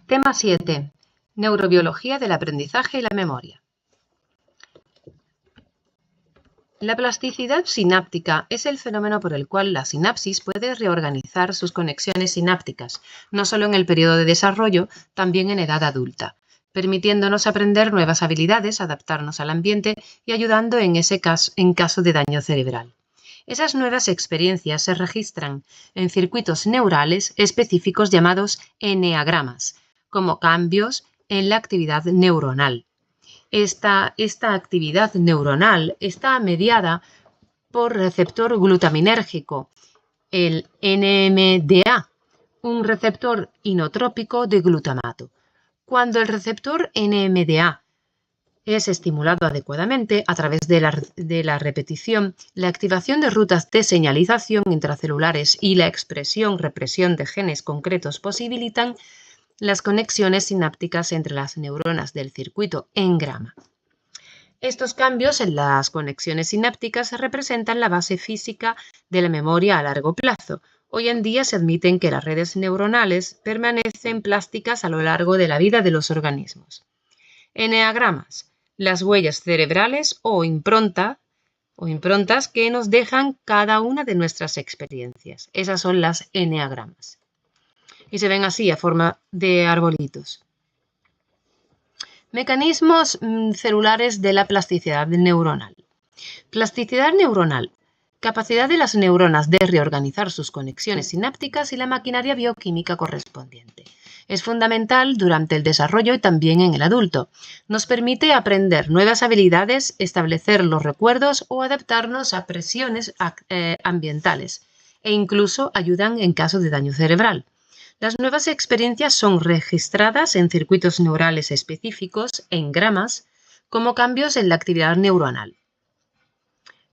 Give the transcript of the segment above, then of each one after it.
Tema 7. Neurobiología del aprendizaje y la memoria. La plasticidad sináptica es el fenómeno por el cual la sinapsis puede reorganizar sus conexiones sinápticas, no solo en el periodo de desarrollo, también en edad adulta, permitiéndonos aprender nuevas habilidades, adaptarnos al ambiente y ayudando en caso de daño cerebral. Esas nuevas experiencias se registran en circuitos neurales específicos llamados eneagramas, como cambios en la actividad neuronal. Esta actividad neuronal está mediada por receptor glutaminérgico, el NMDA, un receptor inotrópico de glutamato. Cuando el receptor NMDA es estimulado adecuadamente a través de la repetición, la activación de rutas de señalización intracelulares y la expresión-represión de genes concretos posibilitan las conexiones sinápticas entre las neuronas del circuito engrama. Estos cambios en las conexiones sinápticas representan la base física de la memoria a largo plazo. Hoy en día se admiten que las redes neuronales permanecen plásticas a lo largo de la vida de los organismos. Eneagramas, las huellas cerebrales o improntas que nos dejan cada una de nuestras experiencias. Esas son las eneagramas. Y se ven así, a forma de arbolitos. Mecanismos celulares de la plasticidad neuronal. Plasticidad neuronal. Capacidad de las neuronas de reorganizar sus conexiones sinápticas y la maquinaria bioquímica correspondiente. Es fundamental durante el desarrollo y también en el adulto. Nos permite aprender nuevas habilidades, establecer los recuerdos o adaptarnos a presiones ambientales e incluso ayudan en caso de daño cerebral. Las nuevas experiencias son registradas en circuitos neurales específicos, engramas, como cambios en la actividad neuronal.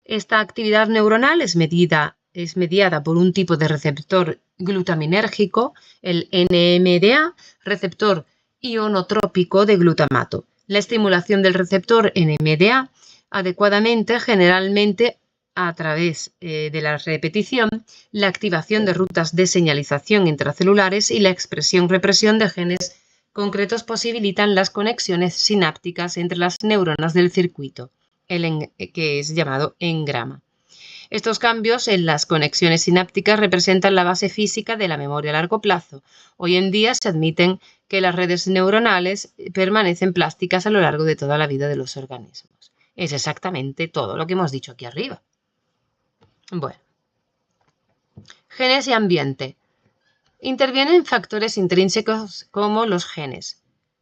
Esta actividad neuronal es mediada por un tipo de receptor glutaminérgico, el NMDA, receptor ionotrópico de glutamato. La estimulación del receptor NMDA adecuadamente, generalmente a través de la repetición, la activación de rutas de señalización intracelulares y la expresión-represión de genes concretos posibilitan las conexiones sinápticas entre las neuronas del circuito, que es llamado engrama. Estos cambios en las conexiones sinápticas representan la base física de la memoria a largo plazo. Hoy en día se admiten que las redes neuronales permanecen plásticas a lo largo de toda la vida de los organismos. Es exactamente todo lo que hemos dicho aquí arriba. Bueno, genes y ambiente. Intervienen factores intrínsecos como los genes.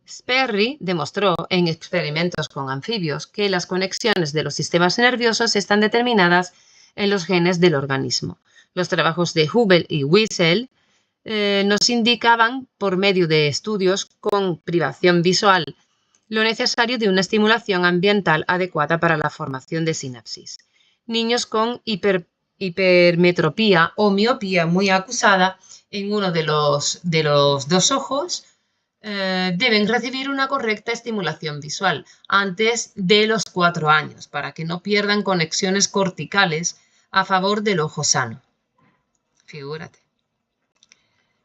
Sperry demostró en experimentos con anfibios que las conexiones de los sistemas nerviosos están determinadas en los genes del organismo. Los trabajos de Hubel y Wiesel nos indicaban, por medio de estudios con privación visual, lo necesario de una estimulación ambiental adecuada para la formación de sinapsis. Niños con hipermetropía o miopía muy acusada en uno de los dos ojos deben recibir una correcta estimulación visual antes de los 4 años para que no pierdan conexiones corticales a favor del ojo sano. Figúrate.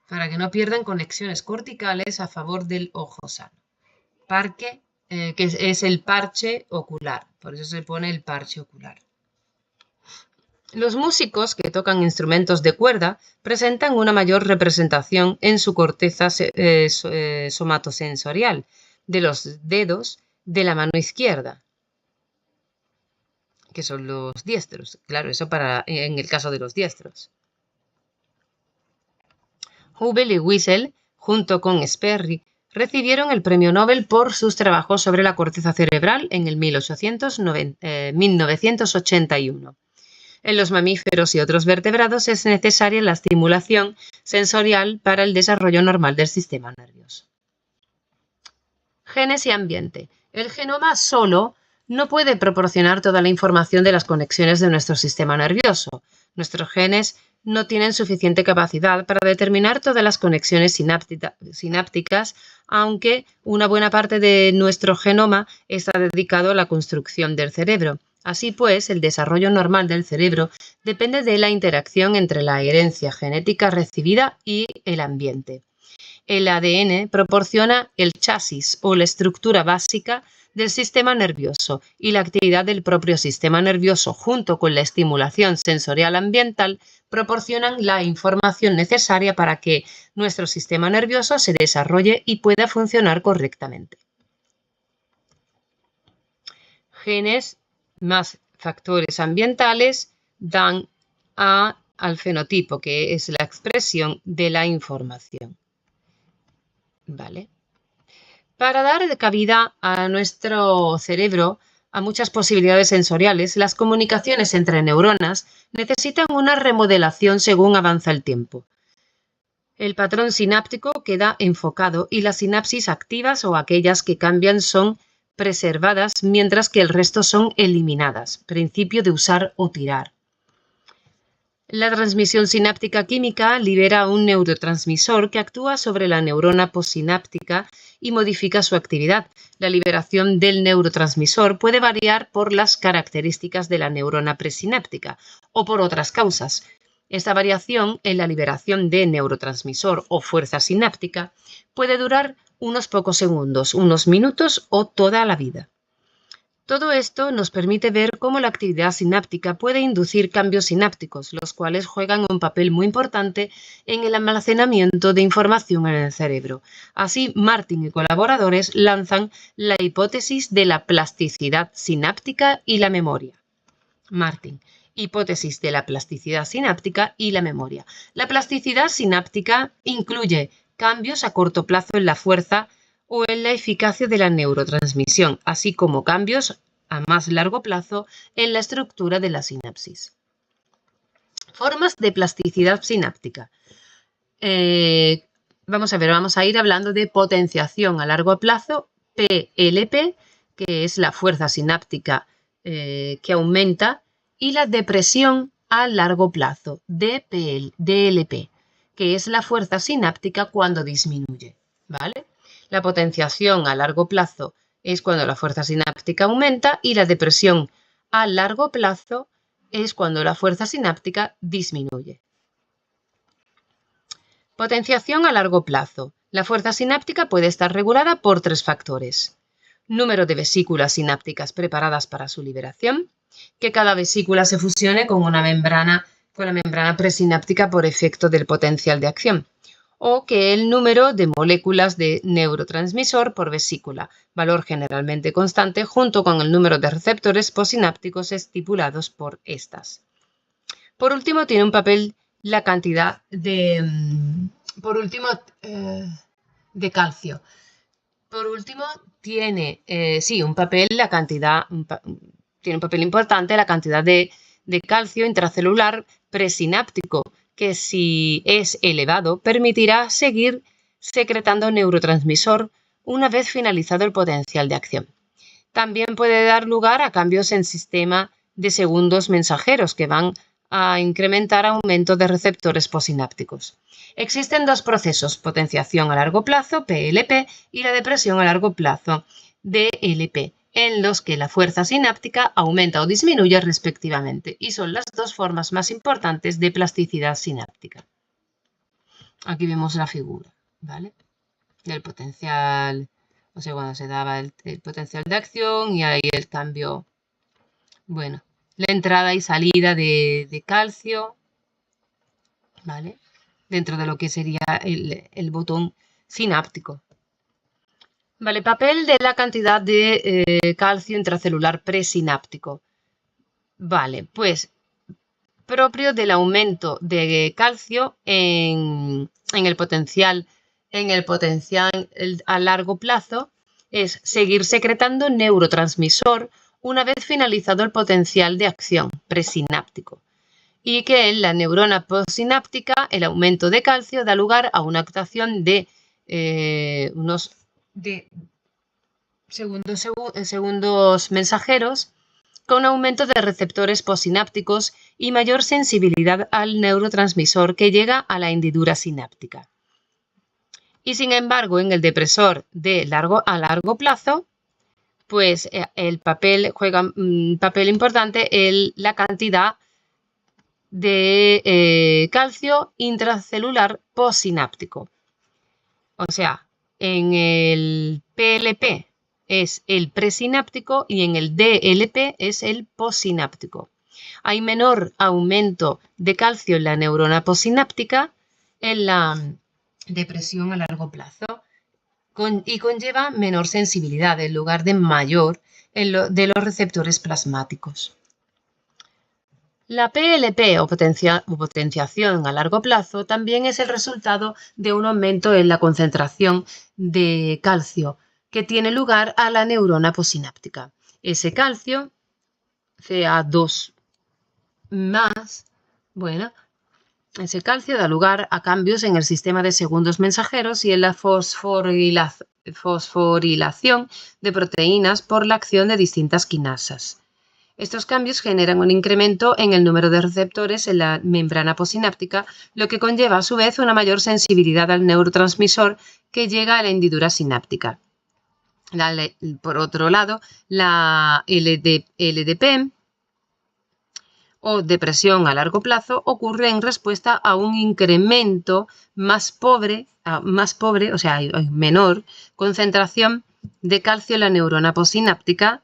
Para que no pierdan conexiones corticales a favor del ojo sano. Que es el parche ocular, por eso se pone el parche ocular. Los músicos que tocan instrumentos de cuerda presentan una mayor representación en su corteza somatosensorial de los dedos de la mano izquierda, que son los diestros. Claro, eso en el caso de los diestros. Hubel y Wiesel, junto con Sperry, recibieron el premio Nobel por sus trabajos sobre la corteza cerebral en el 1981. En los mamíferos y otros vertebrados es necesaria la estimulación sensorial para el desarrollo normal del sistema nervioso. Genes y ambiente. El genoma solo no puede proporcionar toda la información de las conexiones de nuestro sistema nervioso. Nuestros genes no tienen suficiente capacidad para determinar todas las conexiones sinápticas, aunque una buena parte de nuestro genoma está dedicado a la construcción del cerebro. Así pues, el desarrollo normal del cerebro depende de la interacción entre la herencia genética recibida y el ambiente. El ADN proporciona el chasis o la estructura básica del sistema nervioso y la actividad del propio sistema nervioso junto con la estimulación sensorial ambiental proporcionan la información necesaria para que nuestro sistema nervioso se desarrolle y pueda funcionar correctamente. Genes más factores ambientales dan al fenotipo, que es la expresión de la información. ¿Vale? Para dar cabida a nuestro cerebro a muchas posibilidades sensoriales, las comunicaciones entre neuronas necesitan una remodelación según avanza el tiempo. El patrón sináptico queda enfocado y las sinapsis activas o aquellas que cambian son preservadas, mientras que el resto son eliminadas. Principio de usar o tirar. La transmisión sináptica química libera un neurotransmisor que actúa sobre la neurona postsináptica y modifica su actividad. La liberación del neurotransmisor puede variar por las características de la neurona presináptica o por otras causas. Esta variación en la liberación de neurotransmisor o fuerza sináptica puede durar unos pocos segundos, unos minutos o toda la vida. Todo esto nos permite ver cómo la actividad sináptica puede inducir cambios sinápticos, los cuales juegan un papel muy importante en el almacenamiento de información en el cerebro. Así, Martin y colaboradores lanzan la hipótesis de la plasticidad sináptica y la memoria. Martin. Hipótesis de la plasticidad sináptica y la memoria. La plasticidad sináptica incluye cambios a corto plazo en la fuerza o en la eficacia de la neurotransmisión, así como cambios a más largo plazo en la estructura de la sinapsis. Formas de plasticidad sináptica. Vamos a ir hablando de potenciación a largo plazo, PLP, que es la fuerza sináptica que aumenta, y la depresión a largo plazo, DLP, que es la fuerza sináptica cuando disminuye, ¿vale? La potenciación a largo plazo es cuando la fuerza sináptica aumenta y la depresión a largo plazo es cuando la fuerza sináptica disminuye. Potenciación a largo plazo. La fuerza sináptica puede estar regulada por tres factores. Número de vesículas sinápticas preparadas para su liberación, que cada vesícula se fusione con la membrana presináptica por efecto del potencial de acción, o que el número de moléculas de neurotransmisor por vesícula, valor generalmente constante, junto con el número de receptores postsinápticos estipulados por estas. Por último, tiene un papel la cantidad de calcio. Por último, tiene un papel importante la cantidad de calcio intracelular presináptico, que si es elevado permitirá seguir secretando neurotransmisor una vez finalizado el potencial de acción. También puede dar lugar a cambios en sistema de segundos mensajeros que van a incrementar aumento de receptores postsinápticos. Existen dos procesos, potenciación a largo plazo, PLP, y la depresión a largo plazo, DLP, en los que la fuerza sináptica aumenta o disminuye respectivamente, y son las dos formas más importantes de plasticidad sináptica. Aquí vemos la figura, ¿vale? Del potencial, o sea, cuando se daba el potencial de acción y ahí el cambio, bueno, la entrada y salida de calcio, ¿vale? Dentro de lo que sería el botón sináptico. Vale, papel de la cantidad de calcio intracelular presináptico. Vale, pues propio del aumento de calcio en el potencial a largo plazo es seguir secretando neurotransmisor una vez finalizado el potencial de acción presináptico, y que en la neurona postsináptica el aumento de calcio da lugar a una actuación de segundos mensajeros con aumento de receptores postsinápticos y mayor sensibilidad al neurotransmisor que llega a la hendidura sináptica. Y sin embargo, en el depresor a largo plazo, pues el papel juega un papel importante la cantidad de calcio intracelular postsináptico. O sea, en el PLP es el presináptico y en el DLP es el postsináptico. Hay menor aumento de calcio en la neurona postsináptica en la depresión a largo plazo y conlleva menor sensibilidad en lugar de mayor de los receptores plasmáticos. La PLP o potenciación a largo plazo también es el resultado de un aumento en la concentración de calcio que tiene lugar a la neurona postsináptica. Ese calcio, Ca2+, bueno, ese calcio da lugar a cambios en el sistema de segundos mensajeros y en la fosforilación de proteínas por la acción de distintas quinasas. Estos cambios generan un incremento en el número de receptores en la membrana postsináptica, lo que conlleva a su vez una mayor sensibilidad al neurotransmisor que llega a la hendidura sináptica. Por otro lado, la LDP o depresión a largo plazo ocurre en respuesta a un incremento más pobre, o sea, hay menor concentración de calcio en la neurona postsináptica,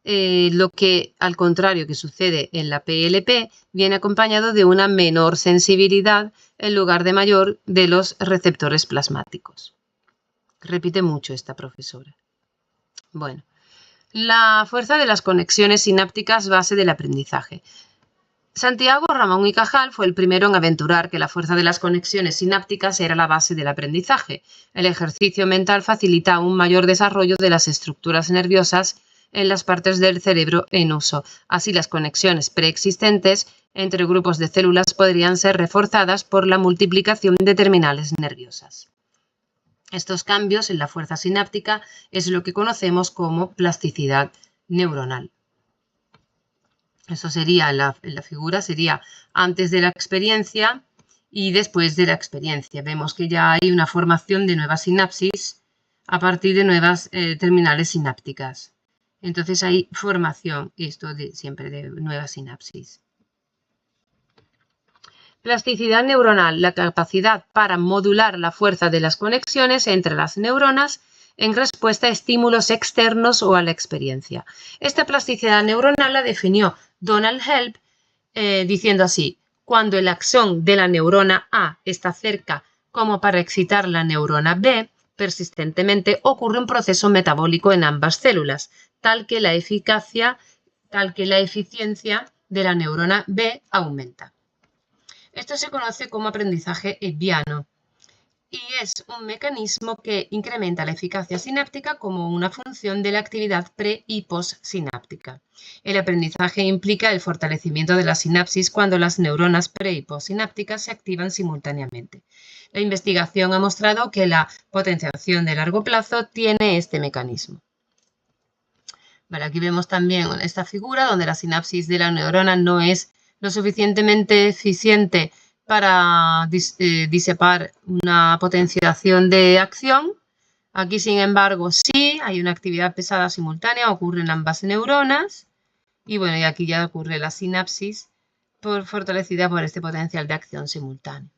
lo que, al contrario que sucede en la PLP, viene acompañado de una menor sensibilidad en lugar de mayor de los receptores plasmáticos. Repite mucho esta profesora. Bueno, la fuerza de las conexiones sinápticas base del aprendizaje. Santiago, Ramón y Cajal fue el primero en aventurar que la fuerza de las conexiones sinápticas era la base del aprendizaje. El ejercicio mental facilita un mayor desarrollo de las estructuras nerviosas en las partes del cerebro en uso. Así, las conexiones preexistentes entre grupos de células podrían ser reforzadas por la multiplicación de terminales nerviosas. Estos cambios en la fuerza sináptica es lo que conocemos como plasticidad neuronal. Eso sería, en la figura sería antes de la experiencia y después de la experiencia. Vemos que ya hay una formación de nuevas sinapsis a partir de nuevas terminales sinápticas. Entonces hay formación, esto siempre de nuevas sinapsis. Plasticidad neuronal, la capacidad para modular la fuerza de las conexiones entre las neuronas en respuesta a estímulos externos o a la experiencia. Esta plasticidad neuronal la definió Donald Help diciendo así: cuando el axón de la neurona A está cerca como para excitar la neurona B, persistentemente ocurre un proceso metabólico en ambas células, tal que la eficiencia de la neurona B aumenta. Esto se conoce como aprendizaje Hebbiano y es un mecanismo que incrementa la eficacia sináptica como una función de la actividad pre- y postsináptica. El aprendizaje implica el fortalecimiento de la sinapsis cuando las neuronas pre- y postsinápticas se activan simultáneamente. La investigación ha mostrado que la potenciación de largo plazo tiene este mecanismo. Vale, aquí vemos también esta figura donde la sinapsis de la neurona no es lo suficientemente eficiente para disipar una potenciación de acción. Aquí, sin embargo, sí hay una actividad pesada simultánea, ocurre en ambas neuronas. Y bueno, y aquí ya ocurre la sinapsis fortalecida por este potencial de acción simultáneo.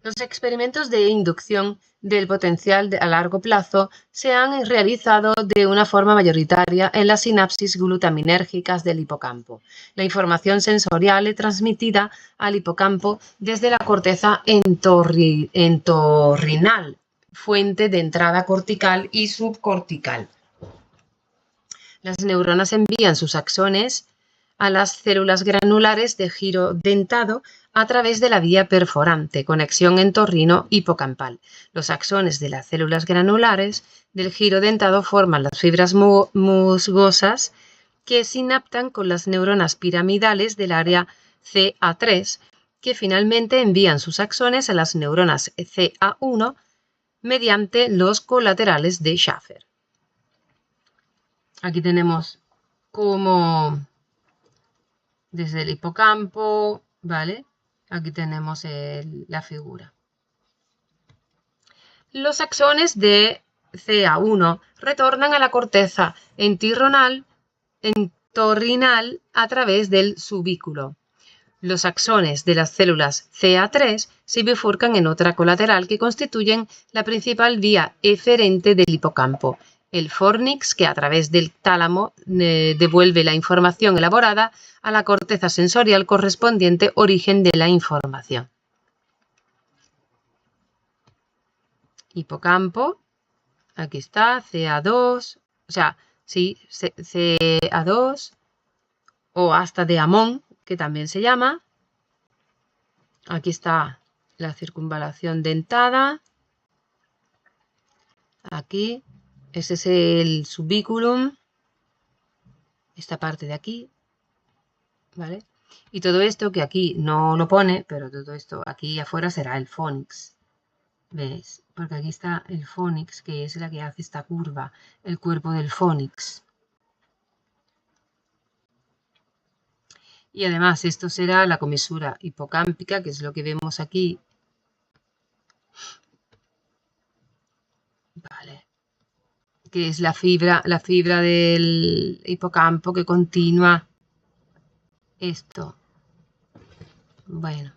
Los experimentos de inducción del potencial a largo plazo se han realizado de una forma mayoritaria en las sinapsis glutaminérgicas del hipocampo. La información sensorial es transmitida al hipocampo desde la corteza entorrinal, fuente de entrada cortical y subcortical. Las neuronas envían sus axones a las células granulares de giro dentado a través de la vía perforante, conexión entorrino hipocampal. Los axones de las células granulares del giro dentado forman las fibras musgosas que sinaptan con las neuronas piramidales del área CA3, que finalmente envían sus axones a las neuronas CA1 mediante los colaterales de Schaffer. Aquí tenemos como desde el hipocampo, ¿vale? Aquí tenemos la figura. Los axones de CA1 retornan a la corteza entorrinal a través del subículo. Los axones de las células CA3 se bifurcan en otra colateral que constituyen la principal vía eferente del hipocampo, el fornix, que a través del tálamo devuelve la información elaborada a la corteza sensorial correspondiente, origen de la información. Hipocampo, aquí está, CA2, o sea, sí, CA2 o hasta de Amón, que también se llama. Aquí está la circunvalación dentada. Aquí, ese es el subiculum. Esta parte de aquí, ¿vale? Y todo esto que aquí no lo pone, pero todo esto aquí afuera será el fónix. ¿Ves? Porque aquí está el fónix, que es la que hace esta curva, el cuerpo del fónix. Y además esto será la comisura hipocámpica, que es lo que vemos aquí. Vale. Que es la fibra del hipocampo que continúa esto. Bueno,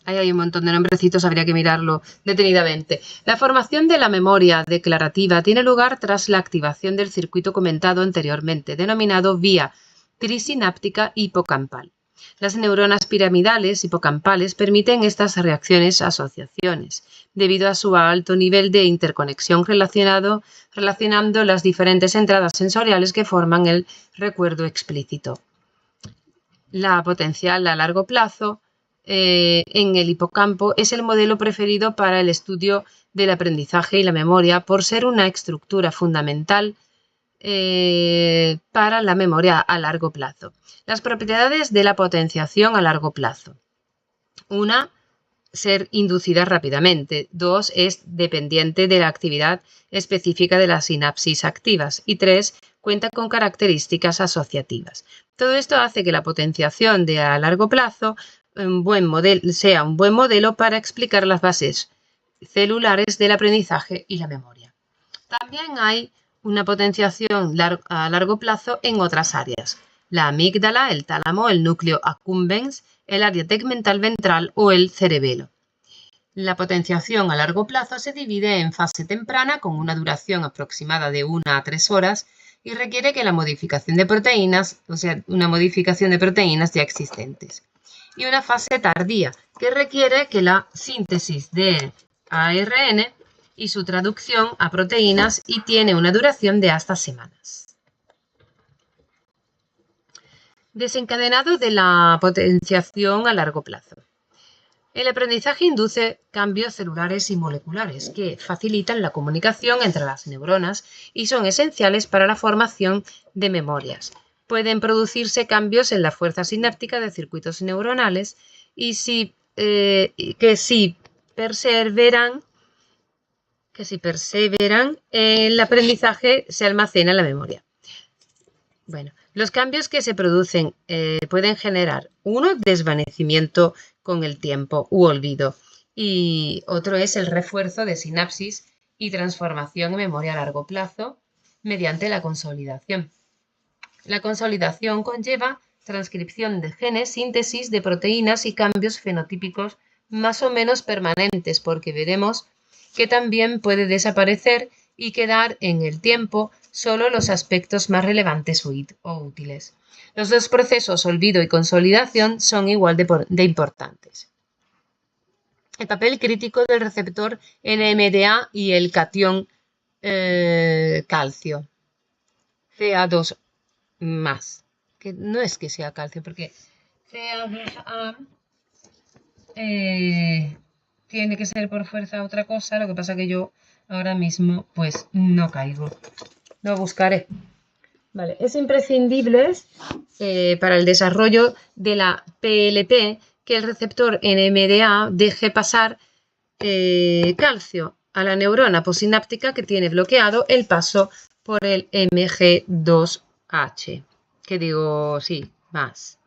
ahí hay un montón de nombrecitos, habría que mirarlo detenidamente. La formación de la memoria declarativa tiene lugar tras la activación del circuito comentado anteriormente, denominado vía trisináptica hipocampal. Las neuronas piramidales hipocampales permiten estas reacciones asociaciones, debido a su alto nivel de interconexión relacionando las diferentes entradas sensoriales que forman el recuerdo explícito. La potencial a largo plazo en el hipocampo es el modelo preferido para el estudio del aprendizaje y la memoria por ser una estructura fundamental para la memoria a largo plazo. Las propiedades de la potenciación a largo plazo. 1. Ser inducida rápidamente. 2. Es dependiente de la actividad específica de las sinapsis activas. Y 3. Cuenta con características asociativas. Todo esto hace que la potenciación de a largo plazo sea un buen modelo para explicar las bases celulares del aprendizaje y la memoria. También hay una potenciación a largo plazo en otras áreas: la amígdala, el tálamo, el núcleo accumbens, el área tegmental ventral o el cerebelo. La potenciación a largo plazo se divide en fase temprana, con una duración aproximada de 1 a 3 horas, y requiere que la modificación de proteínas, o sea, una modificación de proteínas ya existentes. Y una fase tardía, que requiere que la síntesis de ARN y su traducción a proteínas, y tiene una duración de hasta semanas. Desencadenado de la potenciación a largo plazo. El aprendizaje induce cambios celulares y moleculares que facilitan la comunicación entre las neuronas y son esenciales para la formación de memorias. Pueden producirse cambios en la fuerza sináptica de circuitos neuronales y que si perseveran, el aprendizaje se almacena en la memoria. Bueno, los cambios que se producen pueden generar, uno, desvanecimiento con el tiempo u olvido, y otro es el refuerzo de sinapsis y transformación en memoria a largo plazo mediante la consolidación. La consolidación conlleva transcripción de genes, síntesis de proteínas y cambios fenotípicos más o menos permanentes, porque veremos que también puede desaparecer y quedar en el tiempo solo los aspectos más relevantes o útiles. Los dos procesos, olvido y consolidación, son igual de importantes. El papel crítico del receptor NMDA y el catión calcio, Ca2+, que no es que sea calcio, porque Ca2A tiene que ser por fuerza otra cosa, lo que pasa que yo ahora mismo pues no caigo. Lo buscaré. Vale, es imprescindible para el desarrollo de la PLP que el receptor NMDA deje pasar calcio a la neurona posináptica que tiene bloqueado el paso por el MG2H. Más.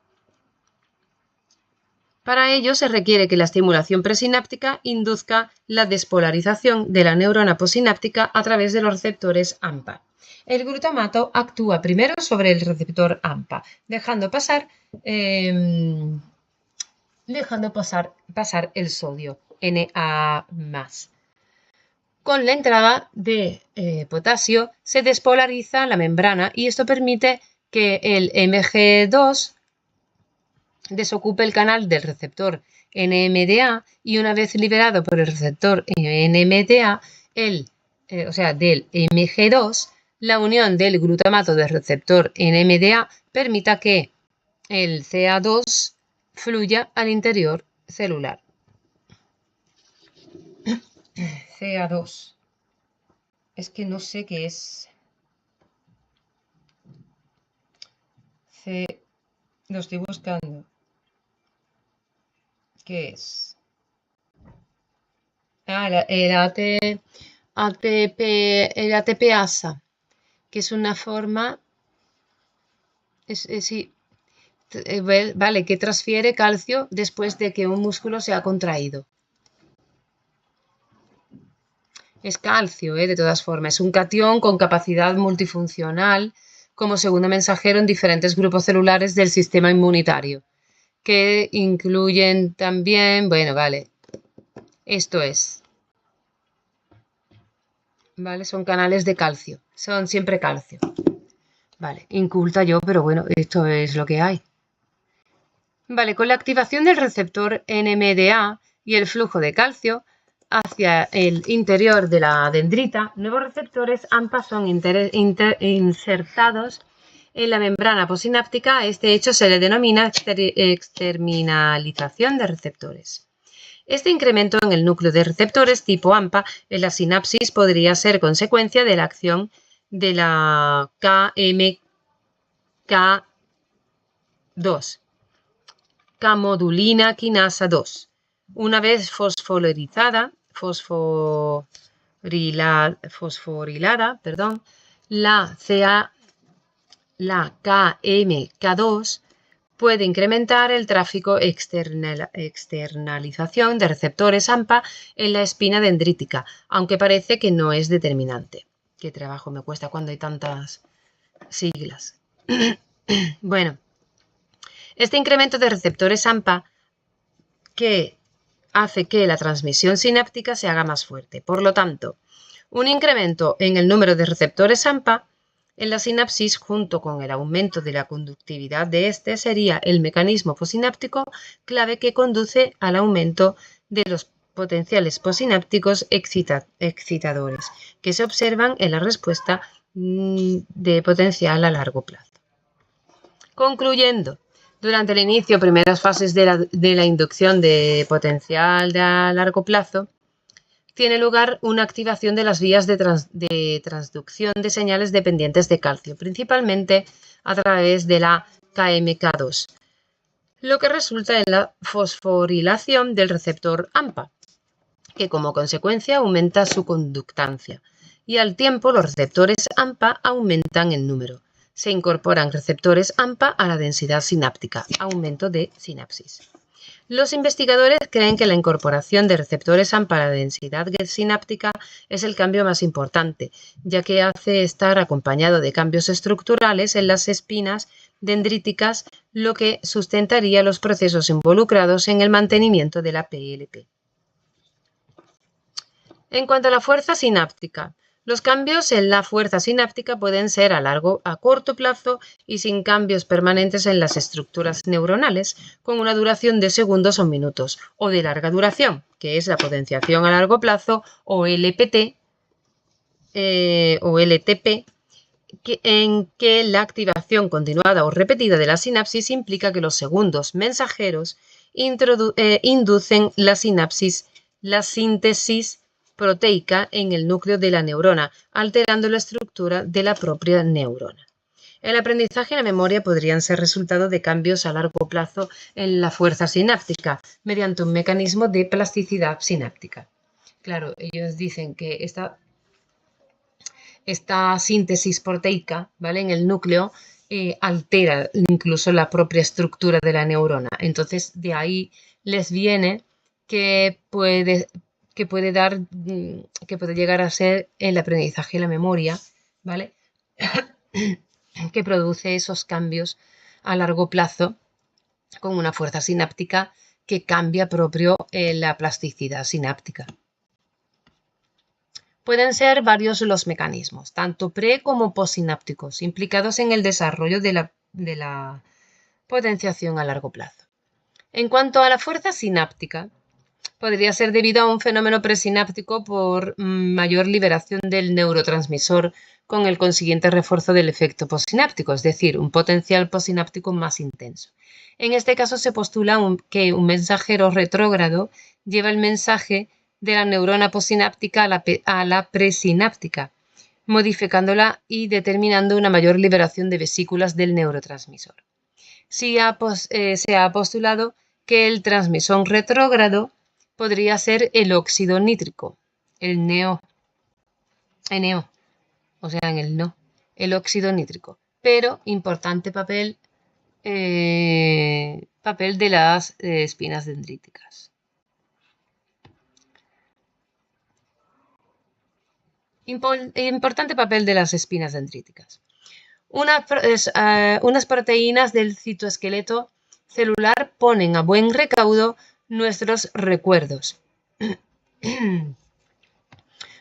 Para ello se requiere que la estimulación presináptica induzca la despolarización de la neurona posináptica a través de los receptores AMPA. El glutamato actúa primero sobre el receptor AMPA, dejando pasar dejando pasar el sodio, Na+. Con la entrada de potasio se despolariza la membrana y esto permite que el Mg2 desocupe el canal del receptor NMDA y una vez liberado por el receptor NMDA, o sea, del Mg2, la unión del glutamato del receptor NMDA permita que el Ca2 fluya al interior celular. Ca2. Es que no sé qué es. Lo estoy buscando. ¿Qué es? Ah, el ATPasa, que es una forma, vale, que transfiere calcio después de que un músculo se ha contraído. Es calcio, de todas formas. Es un catión con capacidad multifuncional como segundo mensajero en diferentes grupos celulares del sistema inmunitario, que incluyen también, bueno, vale, esto es, ¿vale? Son canales de calcio, son siempre calcio. Vale, inculta yo, pero bueno, esto es lo que hay. Vale, con la activación del receptor NMDA y el flujo de calcio hacia el interior de la dendrita, nuevos receptores AMPA son insertados en la membrana posináptica. A este hecho se le denomina exterminalización de receptores. Este incremento en el núcleo de receptores tipo AMPA en la sinapsis podría ser consecuencia de la acción de la KMK2, camodulina quinasa 2. Una vez fosforilada, la KMK2 puede incrementar el tráfico externalización de receptores AMPA en la espina dendrítica, aunque parece que no es determinante. Qué trabajo me cuesta cuando hay tantas siglas. Bueno, este incremento de receptores AMPA que hace que la transmisión sináptica se haga más fuerte. Por lo tanto, un incremento en el número de receptores AMPA en la sinapsis junto con el aumento de la conductividad de este sería el mecanismo posináptico clave que conduce al aumento de los potenciales posinápticos excitadores que se observan en la respuesta de potencial a largo plazo. Concluyendo, durante el inicio, primeras fases de la inducción de potencial a largo plazo, tiene lugar una activación de las vías de transducción de señales dependientes de calcio, principalmente a través de la KMK2, lo que resulta en la fosforilación del receptor AMPA, que como consecuencia aumenta su conductancia, y al tiempo los receptores AMPA aumentan en número. Se incorporan receptores AMPA a la densidad sináptica, aumento de sinapsis. Los investigadores creen que la incorporación de receptores AMPA a la densidad sináptica es el cambio más importante, ya que hace estar acompañado de cambios estructurales en las espinas dendríticas, lo que sustentaría los procesos involucrados en el mantenimiento de la PLP. En cuanto a la fuerza sináptica, los cambios en la fuerza sináptica pueden ser a corto plazo y sin cambios permanentes en las estructuras neuronales, con una duración de segundos o minutos, o de larga duración, que es la potenciación a largo plazo, o LPT, o LTP, en que la activación continuada o repetida de la sinapsis implica que los segundos mensajeros inducen la síntesis proteica en el núcleo de la neurona, alterando la estructura de la propia neurona. El aprendizaje y la memoria podrían ser resultado de cambios a largo plazo en la fuerza sináptica, mediante un mecanismo de plasticidad sináptica. Claro, ellos dicen que esta síntesis proteica, ¿vale?, en el núcleo altera incluso la propia estructura de la neurona. Entonces, de ahí les viene que puede llegar a ser el aprendizaje y la memoria, ¿vale? que produce esos cambios a largo plazo con una fuerza sináptica que cambia propio la plasticidad sináptica. Pueden ser varios los mecanismos, tanto pre- como postsinápticos, implicados en el desarrollo de la potenciación a largo plazo. En cuanto a la fuerza sináptica, podría ser debido a un fenómeno presináptico por mayor liberación del neurotransmisor con el consiguiente refuerzo del efecto postsináptico, es decir, un potencial postsináptico más intenso. En este caso se postula que un mensajero retrógrado lleva el mensaje de la neurona postsináptica a la presináptica, modificándola y determinando una mayor liberación de vesículas del neurotransmisor. Se ha postulado que el transmisor retrógrado podría ser el óxido nítrico, el NO, o sea, en el no, el óxido nítrico, pero importante papel de las espinas dendríticas. Importante papel de las espinas dendríticas. Unas proteínas del citoesqueleto celular ponen a buen recaudo nuestros recuerdos.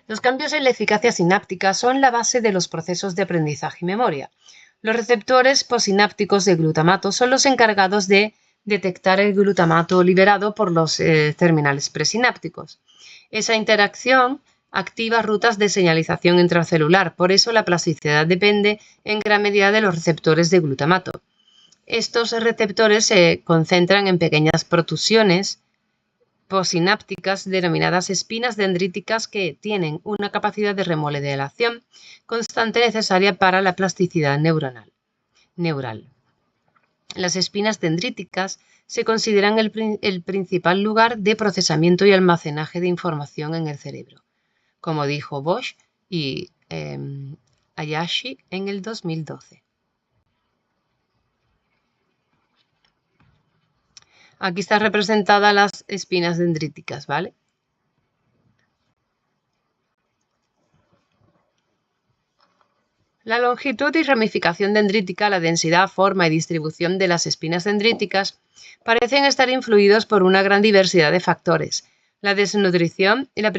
Los cambios en la eficacia sináptica son la base de los procesos de aprendizaje y memoria. Los receptores postsinápticos de glutamato son los encargados de detectar el glutamato liberado por los terminales presinápticos. Esa interacción activa rutas de señalización intracelular, por eso la plasticidad depende en gran medida de los receptores de glutamato. Estos receptores se concentran en pequeñas protusiones postsinápticas denominadas espinas dendríticas que tienen una capacidad de remodelación constante necesaria para la plasticidad neural. Las espinas dendríticas se consideran el principal lugar de procesamiento y almacenaje de información en el cerebro, como dijo Bosch y Hayashi en el 2012. Aquí están representadas las espinas dendríticas, ¿vale? La longitud y ramificación dendrítica, la densidad, forma y distribución de las espinas dendríticas parecen estar influidos por una gran diversidad de factores. La desnutrición y la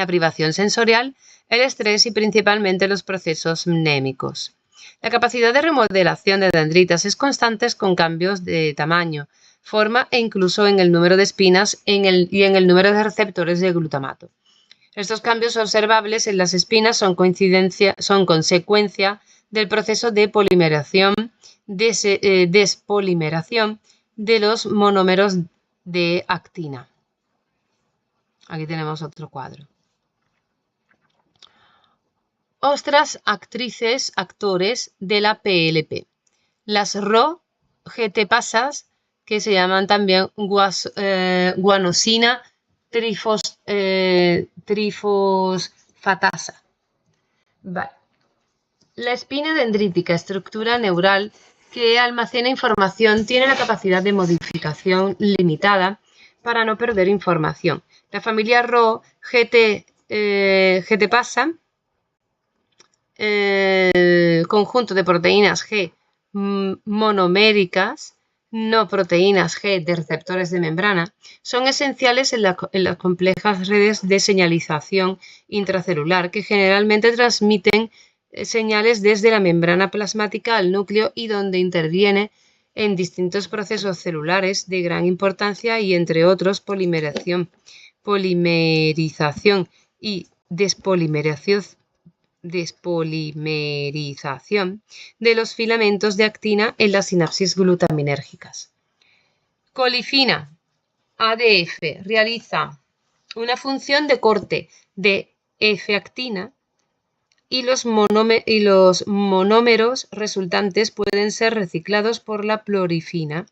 privación sensorial, el estrés y principalmente los procesos mnémicos. La capacidad de remodelación de dendritas es constante con cambios de tamaño, forma e incluso en el número de espinas y en el número de receptores de glutamato. Estos cambios observables en las espinas son consecuencia del proceso de polimeración, despolimeración de los monómeros de actina. Aquí tenemos otro cuadro. Otras actrices, actores de la PLP. Las GT-pasas, que se llaman también guanosina trifosfatasa. Vale. La espina dendrítica, estructura neural que almacena información, tiene la capacidad de modificación limitada para no perder información. La familia GT-pasa, conjunto de proteínas G monoméricas, no proteínas G de receptores de membrana, son esenciales en las complejas redes de señalización intracelular que generalmente transmiten señales desde la membrana plasmática al núcleo y donde interviene en distintos procesos celulares de gran importancia y entre otros polimerización y despolimerización de los filamentos de actina en las sinapsis glutaminérgicas. Colifina, ADF, realiza una función de corte de F-actina y los monómeros resultantes pueden ser reciclados por la plofilina,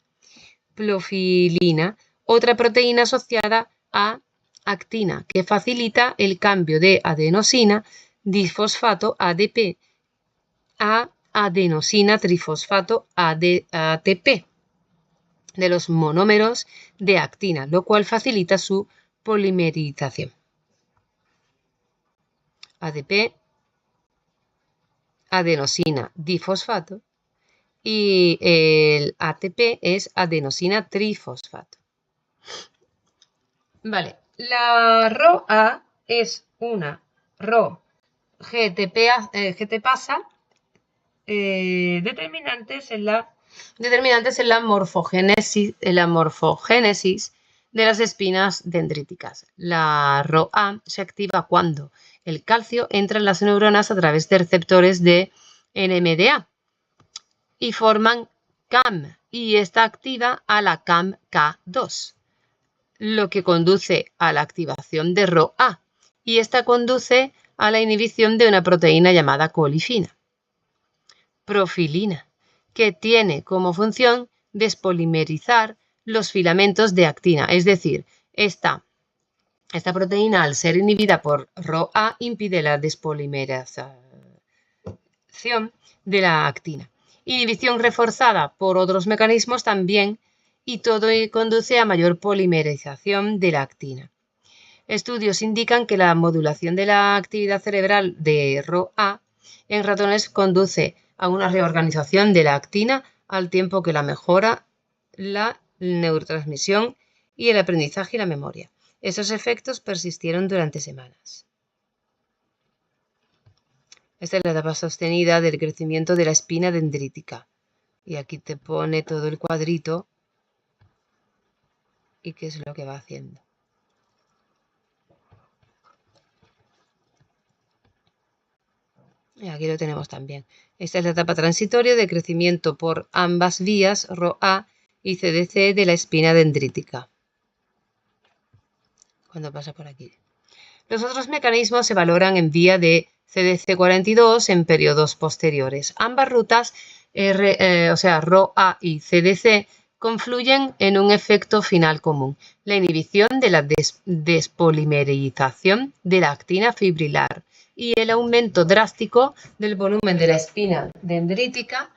otra proteína asociada a actina, que facilita el cambio de adenosina difosfato ADP a adenosina trifosfato ATP de los monómeros de actina, lo cual facilita su polimerización. ADP, adenosina difosfato y el ATP es adenosina trifosfato. Vale, la ROA es una RO GTPasa determinantes en la morfogénesis de las espinas dendríticas. La ROA se activa cuando el calcio entra en las neuronas a través de receptores de NMDA y forman CAM, y está activa a la CAM-K2, lo que conduce a la activación de ROA, y esta conduce a la inhibición de una proteína llamada colifina, profilina, que tiene como función despolimerizar los filamentos de actina, es decir, esta proteína, al ser inhibida por ROA, impide la despolimerización de la actina. Inhibición reforzada por otros mecanismos también, y todo conduce a mayor polimerización de la actina. Estudios indican que la modulación de la actividad cerebral de ROA en ratones conduce a una reorganización de la actina, al tiempo que la mejora la neurotransmisión y el aprendizaje y la memoria. Esos efectos persistieron durante semanas. Esta es la etapa sostenida del crecimiento de la espina dendrítica. Y aquí te pone todo el cuadrito y qué es lo que va haciendo. Y aquí lo tenemos también. Esta es la etapa transitoria de crecimiento por ambas vías, ROA y CDC, de la espina dendrítica. Cuando pasa por aquí. Los otros mecanismos se valoran en vía de CDC42 en periodos posteriores. Ambas rutas, ROA y CDC, confluyen en un efecto final común: la inhibición de la despolimerización de la actina fibrilar y el aumento drástico del volumen de la espina dendrítica,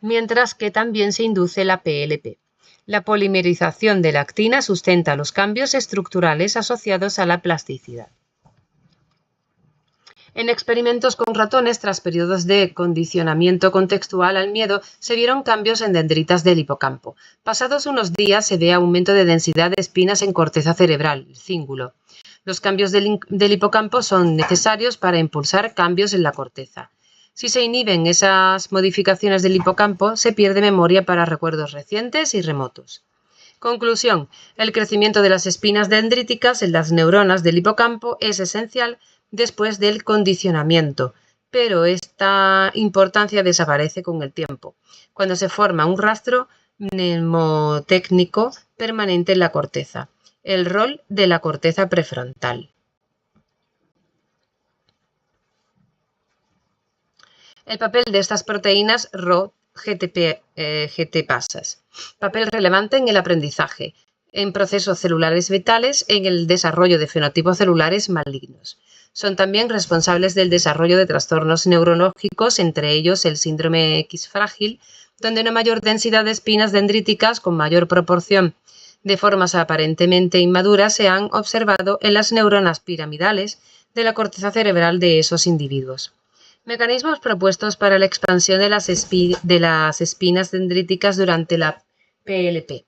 mientras que también se induce la PLP. La polimerización de la actina sustenta los cambios estructurales asociados a la plasticidad. En experimentos con ratones, tras periodos de condicionamiento contextual al miedo, se vieron cambios en dendritas del hipocampo. Pasados unos días se ve aumento de densidad de espinas en corteza cerebral, el cíngulo. Los cambios del hipocampo son necesarios para impulsar cambios en la corteza. Si se inhiben esas modificaciones del hipocampo, se pierde memoria para recuerdos recientes y remotos. Conclusión: el crecimiento de las espinas dendríticas en las neuronas del hipocampo es esencial después del condicionamiento, pero esta importancia desaparece con el tiempo, cuando se forma un rastro mnemotécnico permanente en la corteza. El rol de la corteza prefrontal. El papel de estas proteínas RO-GTPasas. Papel relevante en el aprendizaje, en procesos celulares vitales, en el desarrollo de fenotipos celulares malignos. Son también responsables del desarrollo de trastornos neurológicos, entre ellos el síndrome X frágil, donde una mayor densidad de espinas dendríticas con mayor proporción de formas aparentemente inmaduras se han observado en las neuronas piramidales de la corteza cerebral de esos individuos. Mecanismos propuestos para la expansión de las espinas dendríticas durante la PLP.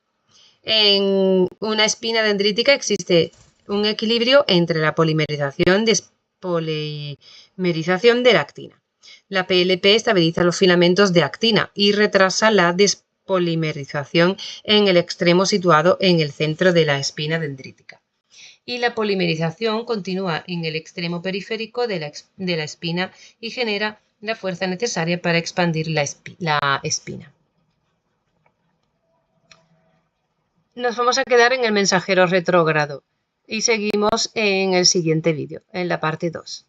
En una espina dendrítica existe un equilibrio entre la polimerización y despolimerización de la actina. La PLP estabiliza los filamentos de actina y retrasa la despolimerización en el extremo situado en el centro de la espina dendrítica. Y la polimerización continúa en el extremo periférico de la espina y genera la fuerza necesaria para expandir la espina. Nos vamos a quedar en el mensajero retrógrado y seguimos en el siguiente vídeo, en la parte 2.